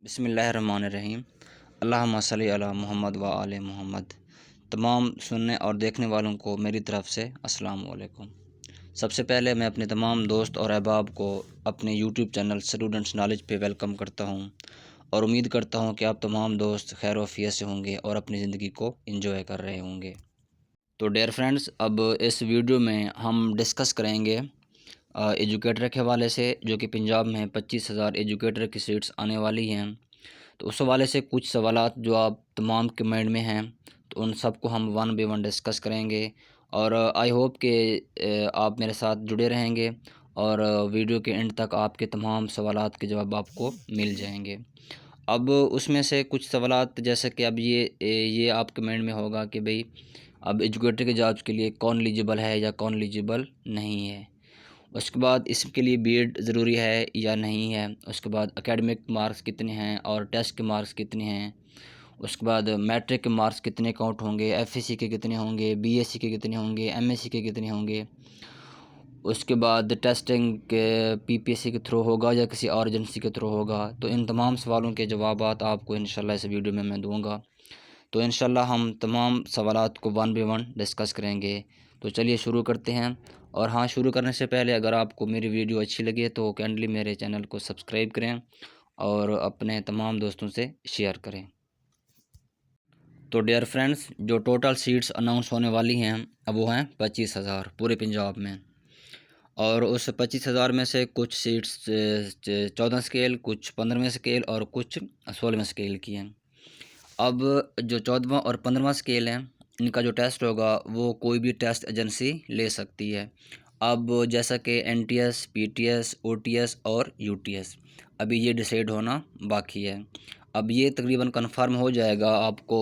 बिस्मिल्लाहिर्रहमानिर्रहीम। अल्लाहुम्मा सल्ली अला मुहम्मद व आले मुहम्मद। तमाम सुनने और देखने वालों को मेरी तरफ़ से अस्सलाम वालेकुम। सबसे पहले मैं अपने तमाम दोस्त और अहबाब को अपने यूट्यूब चैनल स्टूडेंट्स नॉलेज पे वेलकम करता हूँ और उम्मीद करता हूँ कि आप तमाम दोस्त खैर वफ़ियत से होंगे और अपनी ज़िंदगी को एंजॉय कर रहे होंगे। तो डियर फ्रेंड्स, अब इस वीडियो में हम डिस्कस करेंगे एजुकेटर के हवाले से, जो कि पंजाब में 25,000 एजुकेटर की सीट्स आने वाली हैं। तो उस हवाले से कुछ सवालात जो आप तमाम के माइंड में हैं, तो उन सब को हम वन बाय वन डिस्कस करेंगे और आई होप कि आप मेरे साथ जुड़े रहेंगे और वीडियो के एंड तक आपके तमाम सवालात के जवाब आपको मिल जाएंगे। अब उसमें से कुछ सवालात, जैसे कि अब ये आपके माइंड में होगा कि भाई अब एजुकेटर के जॉब्स के लिए कौन एलिजिबल है या कौन एलिजिबल नहीं है। उसके बाद इसके लिए बीएड ज़रूरी है या नहीं है। उसके बाद एकेडमिक मार्क्स कितने हैं और टेस्ट के मार्क्स कितने हैं। उसके बाद मैट्रिक के मार्क्स कितने काउंट होंगे, एफएससी के कितने होंगे, बीएससी के कितने होंगे, एमएससी के कितने होंगे। उसके बाद टेस्टिंग के पीपीएससी के थ्रू होगा या किसी और एजेंसी के थ्रू होगा। तो इन तमाम सवालों के जवाबात आपको इंशाल्लाह इस वीडियो में मैं दूँगा। तो इंशाल्लाह हम तमाम सवालात को वन बाय वन डिस्कस करेंगे। तो चलिए शुरू करते हैं। और हाँ, शुरू करने से पहले अगर आपको मेरी वीडियो अच्छी लगे तो काइंडली मेरे चैनल को सब्सक्राइब करें और अपने तमाम दोस्तों से शेयर करें। तो डियर फ्रेंड्स, जो टोटल सीट्स अनाउंस होने वाली हैं अब वो हैं 25,000 पूरे पंजाब में। और उस 25,000 में से कुछ सीट्स 14 स्केल, कुछ 15वें स्केल और कुछ 16वें स्केल की हैं। अब जो 14वां और 15वां स्केल हैं, इनका जो टेस्ट होगा वो कोई भी टेस्ट एजेंसी ले सकती है। अब जैसा कि एनटीएस, पीटीएस, ओटीएस और यूटीएस, अभी ये डिसाइड होना बाकी है। अब ये तकरीबन कंफर्म हो जाएगा आपको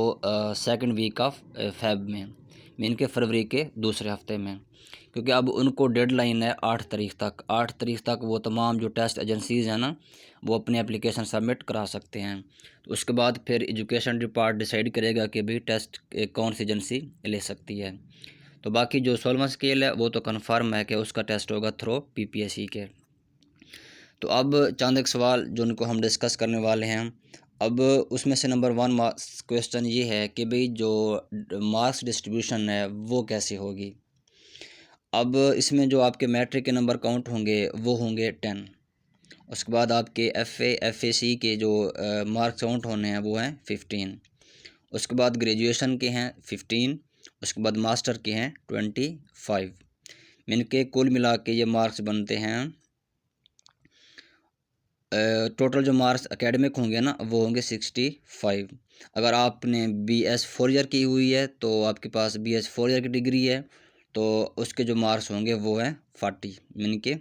सेकंड वीक ऑफ फेब में, मीन के फरवरी के दूसरे हफ्ते में, क्योंकि अब उनको डेडलाइन है 8 तारीख तक। 8 तारीख तक वो तमाम जो टेस्ट एजेंसीज़ हैं ना, वो अपनी एप्लीकेशन सबमिट करा सकते हैं। तो उसके बाद फिर एजुकेशन डिपार्ट डिसाइड करेगा कि भाई टेस्ट कौन सी एजेंसी ले सकती है। तो बाकी जो 16वां स्केल है वो तो कन्फर्म है कि उसका टेस्ट होगा थ्रू पीपीएससी के। तो अब चंद एक सवाल जो उनको हम डिस्कस करने वाले हैं। अब उसमें से नंबर 1 क्वेश्चन ये है कि भाई जो मार्क्स डिस्ट्रीब्यूशन है वो कैसे होगी। अब इसमें जो आपके मैट्रिक के नंबर काउंट होंगे वो होंगे 10। उसके बाद आपके एफएसी के जो मार्क्स काउंट होने हैं वो हैं 15। उसके बाद ग्रेजुएशन के हैं 15। उसके बाद मास्टर के हैं 25। मीन के कुल मिला के ये मार्क्स बनते हैं, टोटल जो मार्क्स एकेडमिक होंगे ना वो होंगे 65। अगर आपने बीएस 4 ईयर की हुई है तो आपके पास बीएस 4 ईयर की डिग्री है तो उसके जो मार्क्स होंगे वो हैं 40। मीन के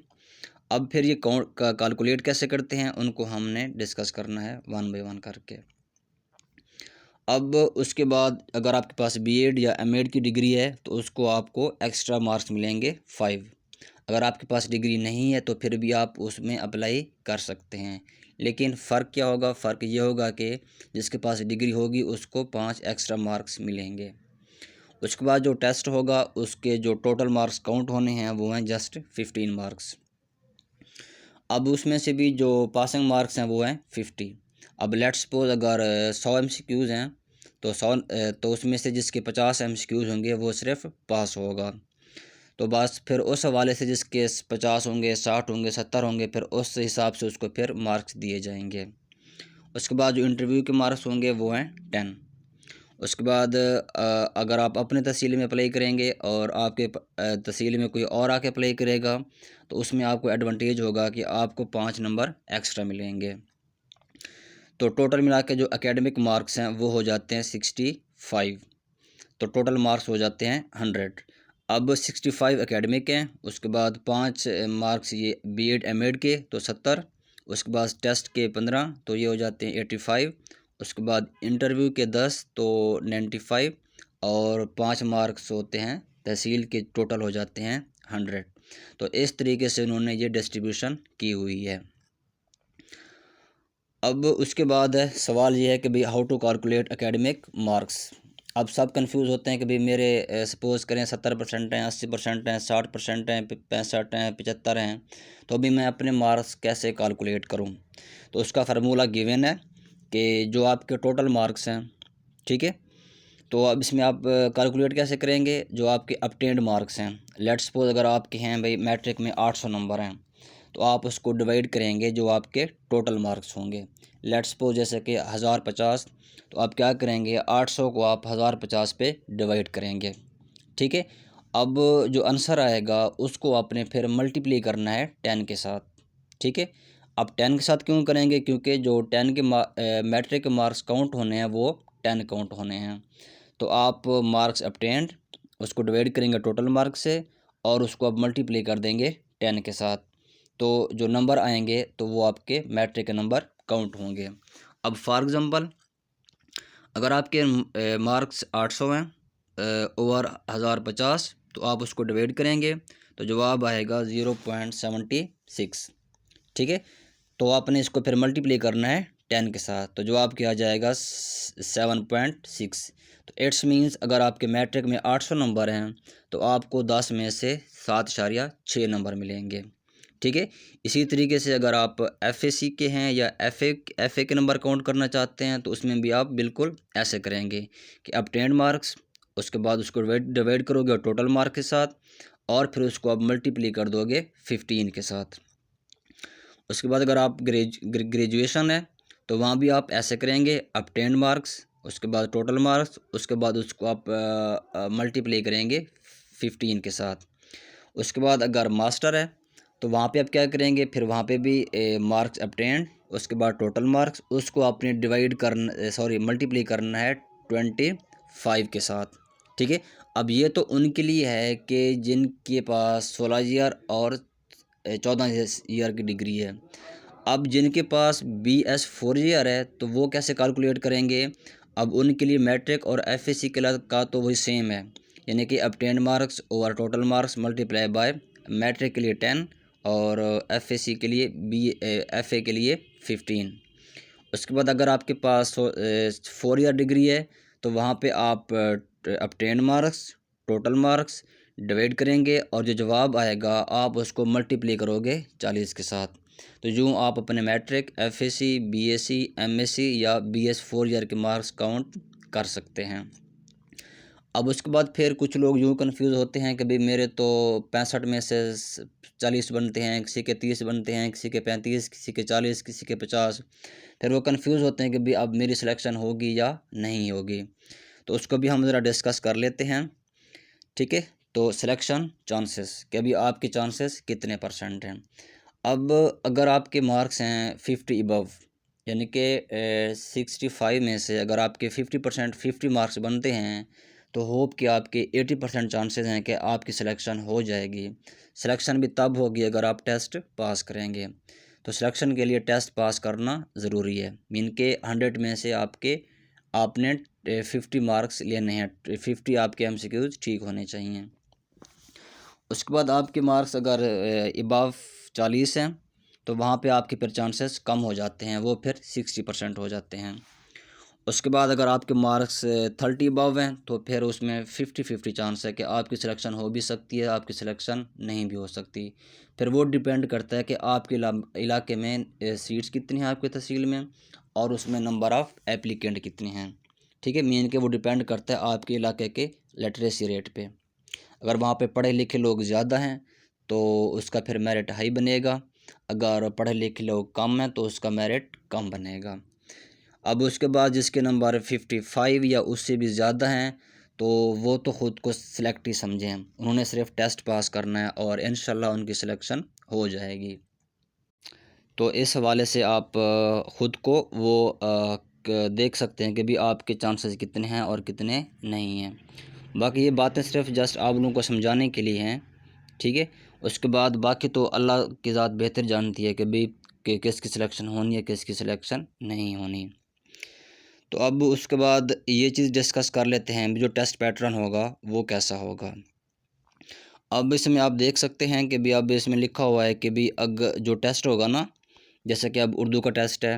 अब फिर ये कैलकुलेट कैसे करते हैं उनको हमने डिस्कस करना है वन बाय वन करके। अब उसके बाद अगर आपके पास बीएड या एमएड की डिग्री है तो उसको आपको एक्स्ट्रा मार्क्स मिलेंगे 5। अगर आपके पास डिग्री नहीं है तो फिर भी आप उसमें अप्लाई कर सकते हैं, लेकिन फ़र्क क्या होगा? फ़र्क ये होगा कि जिसके पास डिग्री होगी उसको 5 एक्स्ट्रा मार्क्स मिलेंगे। उसके बाद जो टेस्ट होगा उसके जो टोटल मार्क्स काउंट होने हैं वो हैं जस्ट 15 मार्क्स। अब उसमें से भी जो पासिंग मार्क्स हैं वो हैं 50। अब लेट्स सपोज अगर 100 एमसीक्यूज़ हैं तो 100 तो उसमें से जिसके 50 एमसीक्यूज़ होंगे वो सिर्फ पास होगा। तो बस फिर उस हवाले से जिसके 50 होंगे, 60 होंगे, 70 होंगे, फिर उस हिसाब से उसको फिर मार्क्स दिए जाएंगे। उसके बाद जो इंटरव्यू के मार्क्स होंगे वो हैं 10। उसके बाद अगर आप अपने तहसील में अप्लाई करेंगे और आपके तहसील में कोई और आके अप्लाई करेगा तो उसमें आपको एडवांटेज होगा कि आपको 5 नंबर एक्स्ट्रा मिलेंगे। तो टोटल मिला के जो एकेडमिक मार्क्स हैं वो हो जाते हैं 65। तो टोटल मार्क्स हो जाते हैं 100। अब 65 एकेडमिक हैं, उसके बाद 5 मार्क्स ये बीएड एमएड के तो 70। उसके बाद टेस्ट के 15 तो ये हो जाते हैं 85। उसके बाद इंटरव्यू के 10 तो 95 और 5 मार्क्स होते हैं तहसील के, टोटल हो जाते हैं 100। तो इस तरीके से उन्होंने ये डिस्ट्रीब्यूशन की हुई है। अब उसके बाद है सवाल ये है कि भाई how to calculate academic marks. अब सब कंफ्यूज होते हैं कि भाई मेरे सपोज़ करें 70% हैं, 80% हैं, 60% हैं, 65 हैं, 75 हैं, तो अभी मैं अपने मार्क्स कैसे कैलकुलेट करूं। तो उसका फार्मूला गिवन है कि जो आपके टोटल मार्क्स हैं, ठीक है। तो अब इसमें आप कैलकुलेट कैसे करेंगे, जो आपके अपटेंड मार्क्स हैं। लेट्स सपोज अगर आपके हैं भाई मैट्रिक में 800 नंबर हैं, तो आप उसको डिवाइड करेंगे जो आपके टोटल मार्क्स होंगे। लेट्स सपोज जैसे कि 1050, तो आप क्या करेंगे, 800 को आप 1050 पे डिवाइड करेंगे, ठीक है। अब जो आंसर आएगा उसको आपने फिर मल्टीप्लाई करना है 10 के साथ, ठीक है। अब 10 के साथ क्यों करेंगे, क्योंकि जो 10 के मैट्रिक के मार्क्स काउंट होने हैं वो 10 काउंट होने हैं। तो आप मार्क्स अपटेंड उसको डिवाइड करेंगे टोटल मार्क्स से और उसको आप मल्टीप्लाई कर देंगे 10 के साथ, तो जो नंबर आएंगे तो वो आपके मैट्रिक के नंबर काउंट होंगे। अब फॉर एग्ज़ाम्पल अगर आपके मार्क्स 800 हैं ओवर 1050, तो आप उसको डिवाइड करेंगे तो जवाब आएगा 0.76, ठीक है। तो आपने इसको फिर मल्टीप्लाई करना है 10 के साथ, तो जवाब क्या आ जाएगा 7.6। तो इट्स मीन्स अगर आपके मैट्रिक में 800 नंबर हैं तो आपको 10 में से 7.6 नंबर मिलेंगे, ठीक है। इसी तरीके से अगर आप एफएसी के हैं या एफए के नंबर काउंट करना चाहते हैं तो उसमें भी आप बिल्कुल ऐसे करेंगे कि अपटेंड मार्क्स, उसके बाद उसको डिवाइड करोगे टोटल मार्क के साथ और फिर उसको आप मल्टीप्लाई कर दोगे 15 के साथ। उसके बाद अगर आप ग्रेजुएशन है तो वहाँ भी आप ऐसे करेंगे, अपटेंड मार्क्स, उसके बाद टोटल मार्क्स, उसके बाद उसको आप मल्टीप्लाई करेंगे 15 के साथ। उसके बाद अगर मास्टर है तो वहाँ पे आप क्या करेंगे, फिर वहाँ पे भी मार्क्स अपटेंड, उसके बाद टोटल मार्क्स, उसको आपने डिवाइड करना मल्टीप्लाई करना है 25 के साथ, ठीक है। अब ये तो उनके लिए है कि जिनके पास 16 ईयर और 14 ईयर की डिग्री है। अब जिनके पास BS 4 ईयर है तो वो कैसे कैलकुलेट करेंगे, अब उनके लिए मैट्रिक और एफएसी का तो वही सेम है, यानी कि obtained marks over total marks multiply by matric के लिए 10 और एफएसी के लिए एफए के लिए 15। उसके बाद अगर आपके पास 4 ईयर डिग्री है तो वहाँ पे आप अपटेंड मार्क्स टोटल मार्क्स डिवाइड करेंगे और जो जवाब आएगा आप उसको मल्टीप्लाई करोगे 40 के साथ। तो यूँ आप अपने मैट्रिक, एफएसी, बीएससी, एमएससी या BS 4 ईयर के मार्क्स काउंट कर सकते हैं। अब उसके बाद फिर कुछ लोग यूँ कंफ्यूज होते हैं कि भाई मेरे तो 65 में से 40 बनते हैं, किसी के 30 बनते हैं, किसी के 35, किसी के 40, किसी के 50। फिर वो कंफ्यूज होते हैं कि भाई अब मेरी सिलेक्शन होगी या नहीं होगी। तो उसको भी हम ज़रा डिस्कस कर लेते हैं, ठीक है। तो सिलेक्शन चांसेस कि अभी आपके चांसेस कितने % हैं। अब अगर आपके मार्क्स हैं 50 अबव, यानी कि 65 में से अगर आपके 50% 50 मार्क्स बनते हैं तो होप कि आपके 80% चांसेस हैं कि आपकी सिलेक्शन हो जाएगी। सिलेक्शन भी तब होगी अगर आप टेस्ट पास करेंगे। तो सिलेक्शन के लिए टेस्ट पास करना ज़रूरी है, मीन के 100 में से आपने 50 मार्क्स लेने हैं, 50 आपके MCQs ठीक होने चाहिए। उसके बाद आपके मार्क्स अगर अबव 40 हैं तो वहाँ पे आपके फिर चांसेस कम हो जाते हैं, वो फिर 60% हो जाते हैं। उसके बाद अगर आपके मार्क्स 30 अबव हैं तो फिर उसमें 50-50 चांस है कि आपकी सिलेक्शन हो भी सकती है, आपकी सिलेक्शन नहीं भी हो सकती। फिर वो डिपेंड करता है कि आपके इलाके में सीट्स कितनी हैं आपकी तहसील में और उसमें नंबर ऑफ़ एप्लीकेंट कितने हैं, ठीक है। मीन के वो डिपेंड करता है आपके इलाके के लिटरेसी रेट पे। अगर वहाँ पे पढ़े लिखे लोग ज़्यादा हैं तो उसका फिर मेरिट हाई बनेगा, अगर पढ़े लिखे लोग कम हैं तो उसका मेरिट कम बनेगा। अब उसके बाद जिसके नंबर 55 या उससे भी ज़्यादा हैं तो वो तो ख़ुद को सिलेक्ट ही समझें, उन्होंने सिर्फ टेस्ट पास करना है और इंशाल्लाह उनकी सिलेक्शन हो जाएगी। तो इस हवाले से आप ख़ुद को वो देख सकते हैं कि भी आपके चांसेस कितने हैं और कितने नहीं हैं। बाकी ये बातें सिर्फ जस्ट आप लोगों को समझाने के लिए हैं, ठीक है। उसके बाद बाकी तो अल्लाह की ज़ात बेहतर जानती है कि भाई कि किसकी सिलेक्शन होनी है, किसकी सिलेक्शन नहीं होनी। तो अब उसके बाद ये चीज़ डिस्कस कर लेते हैं जो टेस्ट पैटर्न होगा वो कैसा होगा। अब इसमें आप देख सकते हैं कि भी अब इसमें लिखा हुआ है कि भी अगर जो टेस्ट होगा ना, जैसे कि अब उर्दू का टेस्ट है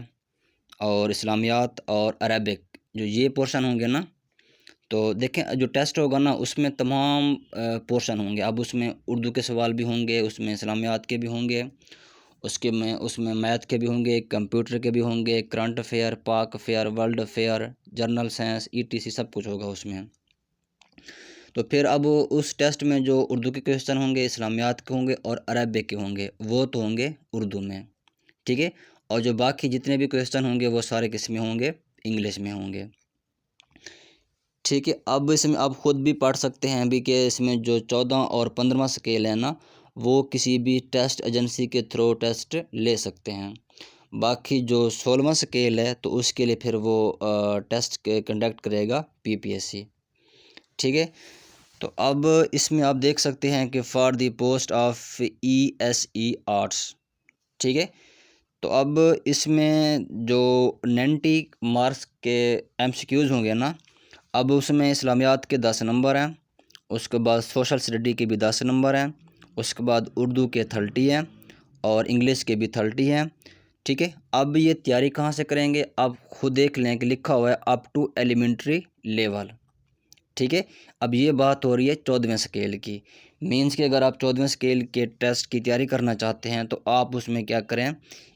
और इस्लामियात और अरबिक, जो ये पोर्शन होंगे ना, तो देखें जो टेस्ट होगा ना उसमें तमाम पोर्शन होंगे। अब उसमें उर्दू के सवाल भी होंगे, उसमें इस्लामियात के भी होंगे उसमें मैथ के भी होंगे, कंप्यूटर के भी होंगे, करंट अफेयर, पाक affair, world affair, general science, etc सब कुछ होगा उसमें। तो फिर अब उस टेस्ट में जो उर्दू के क्वेश्चन होंगे, इस्लामियात के होंगे और अरबिक के होंगे, वो तो होंगे उर्दू में, ठीक है। और जो बाकी जितने भी क्वेश्चन होंगे वो सारे किस में होंगे, इंग्लिश में होंगे, ठीक है। अब इसमें आप खुद भी पढ़ सकते हैं अभी कि इसमें जो 14 और 15वां स्केल है ना, वो किसी भी टेस्ट एजेंसी के थ्रू टेस्ट ले सकते हैं। बाकी जो 16वां स्केल है तो उसके लिए फिर वो टेस्ट कंडक्ट करेगा पीपीएससी, ठीक है। तो अब इसमें आप देख सकते हैं कि for the post of ESE arts, ठीक है। तो अब इसमें जो 90 मार्क्स के एमसीक्यूज़ होंगे ना, अब उसमें इस्लामियात के 10 नंबर हैं, उसके बाद सोशल स्टडी के भी 10 नंबर हैं, उसके बाद उर्दू के 30 हैं और इंग्लिश के भी 30 हैं, ठीक है। अब ये तैयारी कहाँ से करेंगे, आप खुद देख लें कि लिखा हुआ है अप टू एलिमेंट्री लेवल, ठीक है। अब ये बात हो रही है 14वें स्केल की। मीन्स कि अगर आप 14वें स्केल के टेस्ट की तैयारी करना चाहते हैं तो आप उसमें क्या करें,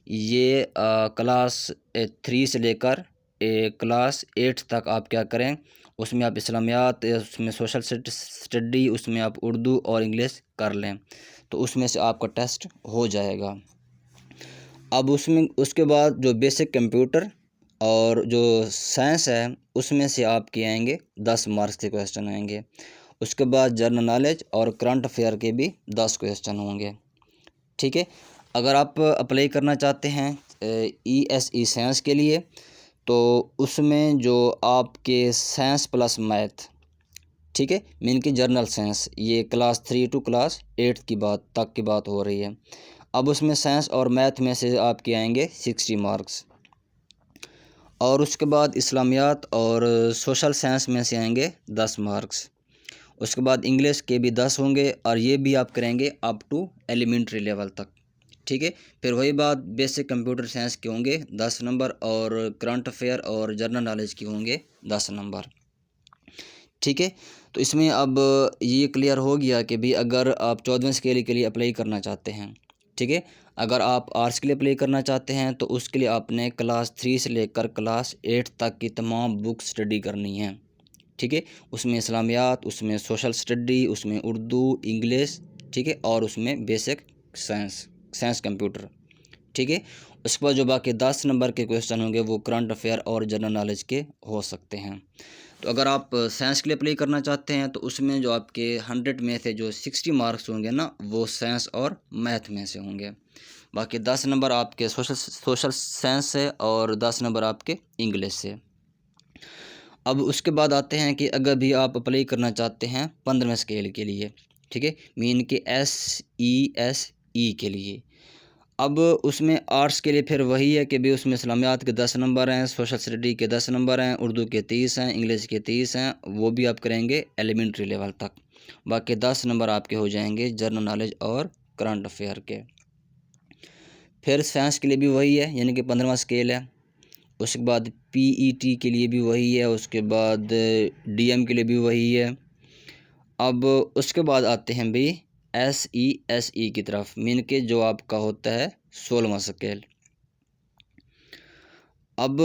ये क्लास 3 से लेकर क्लास 8 तक आप क्या करें, उसमें आप इस्लामियात, उसमें सोशल स्टडी, उसमें आप उर्दू और इंग्लिश कर लें, तो उसमें से आपका टेस्ट हो जाएगा। अब उसमें उसके बाद जो बेसिक कंप्यूटर और जो साइंस है उसमें से आपके आएंगे 10 मार्क्स के क्वेश्चन आएंगे। उसके बाद जनरल नॉलेज और करंट अफेयर के भी 10 क्वेश्चन होंगे, ठीक है। अगर आप अप्लाई करना चाहते हैं ईएसई साइंस के लिए, तो उसमें जो आपके साइंस प्लस मैथ, ठीक है, मीन की जर्नल साइंस, ये क्लास 3 टू क्लास 8 की बात हो रही है। अब उसमें साइंस और मैथ में से आपके आएंगे 60 मार्क्स और उसके बाद इस्लामियात और सोशल साइंस में से आएंगे 10 मार्क्स। उसके बाद इंग्लिश के भी 10 होंगे और ये भी आप करेंगे अप टू एलिमेंट्री लेवल तक, ठीक है। फिर वही बात बेसिक कंप्यूटर साइंस के होंगे 10 नंबर और करंट अफेयर और जनरल नॉलेज के होंगे 10 नंबर, ठीक है। तो इसमें अब ये क्लियर हो गया कि भी अगर आप 14वें स्केल के लिए अप्लाई करना चाहते हैं, ठीक है, अगर आप आर्ट्स के लिए अप्लाई करना चाहते हैं तो उसके लिए आपने क्लास 3 से लेकर क्लास 8 तक की तमाम बुक स्टडी करनी है, ठीक है। उसमें इस्लामियात, उसमें सोशल स्टडी, उसमें उर्दू, इंग्लिश, ठीक है, और उसमें बेसिक साइंस कंप्यूटर, ठीक है। उसके बाद जो बाकी 10 नंबर के क्वेश्चन होंगे वो करंट अफेयर और जनरल नॉलेज के हो सकते हैं। तो अगर आप साइंस के लिए अप्लाई करना चाहते हैं तो उसमें जो आपके 100 में से जो 60 मार्क्स होंगे ना, वो साइंस और मैथ में से होंगे। बाकी 10 नंबर आपके सोशल साइंस से और 10 नंबर आपके इंग्लिश से। अब उसके बाद आते हैं कि अगर भी आप अप्लाई करना चाहते हैं 15वें स्केल के लिए, ठीक है, मीन के SESE के लिए। अब उसमें आर्ट्स के लिए फिर वही है कि भी उसमें इस्लामियात के 10 नंबर हैं, सोशल स्टडी के 10 नंबर हैं, उर्दू के 30 हैं, इंग्लिश के 30 हैं, वो भी आप करेंगे एलिमेंट्री लेवल तक। बाकी 10 नंबर आपके हो जाएंगे जनरल नॉलेज और करंट अफेयर के। फिर साइंस के लिए भी वही है, यानी कि 15वां स्केल है। उसके बाद पीईटी के लिए भी वही है, उसके बाद डीएम के लिए भी वही है। अब उसके बाद आते हैं भाई SESE की तरफ, मीन के जो आपका होता है 16वां स्केल। अब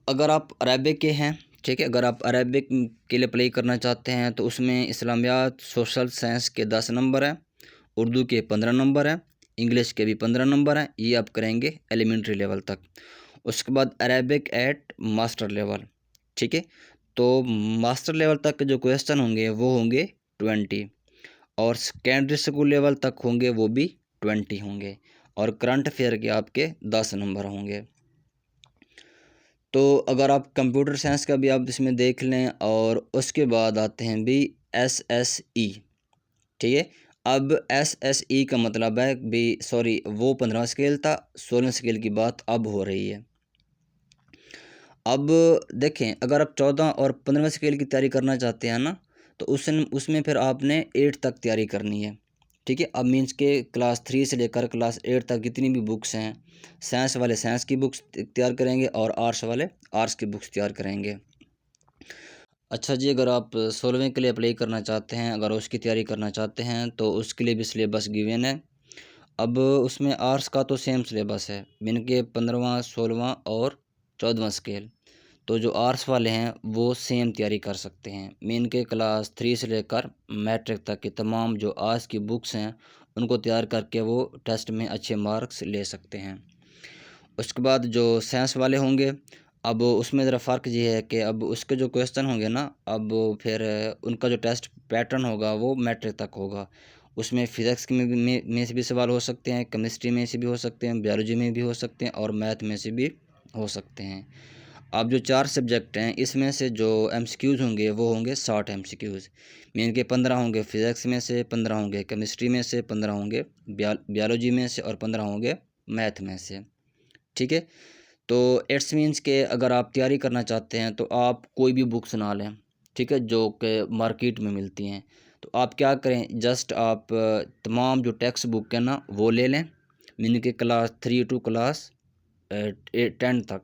अगर आप अरेबिक के हैं, ठीक है, अगर आप अरेबिक के लिए अप्लाई करना चाहते हैं तो उसमें इस्लामियात, सोशल साइंस के 10 नंबर हैं, उर्दू के 15 नंबर हैं, इंग्लिश के भी 15 नंबर हैं, ये आप करेंगे एलिमेंट्री लेवल तक। उसके बाद अरेबिक एट मास्टर लेवल, ठीक है। तो मास्टर लेवल तक के जो क्वेश्चन होंगे वो होंगे 20 और सेकेंडरी स्कूल लेवल तक होंगे वो भी 20 होंगे और करंट अफेयर के आपके 10 नंबर होंगे। तो अगर आप कंप्यूटर साइंस का भी आप इसमें देख लें और उसके बाद आते हैं भी SSE, ठीक है। अब SSE का मतलब है भी, सॉरी, वो 15वां स्केल था, 16वें स्केल की बात अब हो रही है। अब देखें, अगर आप 14 और 15वें स्केल की तैयारी करना चाहते हैं ना, तो उसमें फिर आपने 8 तक तैयारी करनी है, ठीक है। अब मीन्स के क्लास 3 से लेकर क्लास 8 तक जितनी भी बुक्स हैं, साइंस वाले साइंस की बुक्स तैयार करेंगे और आर्ट्स वाले आर्ट्स की बुक्स तैयार करेंगे। अच्छा जी, अगर आप 16वें के लिए अप्लाई करना चाहते हैं, अगर उसकी तैयारी करना चाहते हैं तो उसके लिए भी सिलेबस गिवन है अब उसमें आर्ट्स का तो सेम सिलेबस है, मीन के 15वां 16वां और 14वां स्केल। तो जो आर्ट्स वाले हैं वो सेम तैयारी कर सकते हैं। मीन के क्लास 3 से लेकर मैट्रिक तक की तमाम जो आर्ट्स की बुक्स हैं उनको तैयार करके वो टेस्ट में अच्छे मार्क्स ले सकते हैं। उसके बाद जो साइंस वाले होंगे, अब उसमें ज़रा फ़र्क ये है कि अब उसके जो क्वेश्चन होंगे ना, अब फिर उनका जो टेस्ट पैटर्न होगा वो मैट्रिक तक होगा। उसमें फ़िज़िक्स में से भी सवाल हो सकते हैं, केमिस्ट्री में से भी हो सकते हैं, बायोलॉजी में भी हो सकते हैं और मैथ में से भी हो सकते हैं। अब जो 4 सब्जेक्ट हैं इसमें से जो एमसीक्यूज़ होंगे वो होंगे 60 एमसीक्यूज़। मीन के 15 होंगे फ़िज़िक्स में से, 15 होंगे केमिस्ट्री में से, 15 होंगे बायोलॉजी में से और 15 होंगे मैथ में से। ठीक है? तो इट्स मीन्स के अगर आप तैयारी करना चाहते हैं तो आप कोई भी बुक्स ना लें, ठीक है, जो कि मार्केट में मिलती हैं। तो आप क्या करें, जस्ट आप तमाम जो टेक्स्ट बुक है ना वो ले लें, मीन के क्लास 3 टू क्लास 10 तक।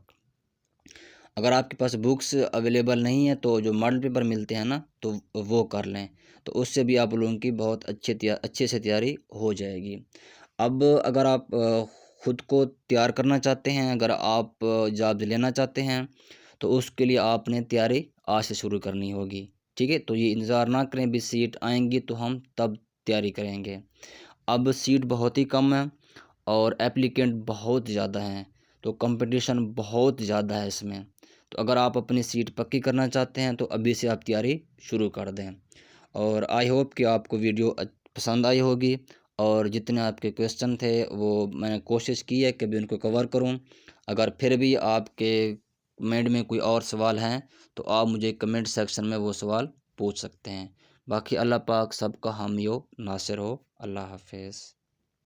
अगर आपके पास बुक्स अवेलेबल नहीं है तो जो मॉडल पेपर मिलते हैं ना तो वो कर लें, तो उससे भी आप लोगों की बहुत अच्छे से तैयारी हो जाएगी। अब अगर आप ख़ुद को तैयार करना चाहते हैं, अगर आप जॉब लेना चाहते हैं तो उसके लिए आपने तैयारी आज से शुरू करनी होगी। ठीक है, तो ये इंतज़ार ना करें भी सीट आएंगी तो हम तब तैयारी करेंगे। अब सीट बहुत ही कम है और एप्लीकेंट बहुत ज़्यादा हैं, तो कंपटीशन बहुत ज़्यादा है इसमें। तो अगर आप अपनी सीट पक्की करना चाहते हैं तो अभी से आप तैयारी शुरू कर दें। और आई होप कि आपको वीडियो पसंद आई होगी और जितने आपके क्वेश्चन थे वो मैंने कोशिश की है कि भी उनको कवर करूं। अगर फिर भी आपके माइंड में कोई और सवाल हैं तो आप मुझे कमेंट सेक्शन में वो सवाल पूछ सकते हैं। बाकी अल्लाह पाक सबका हामी हो, नासिर हो। अल्लाह हाफिज़।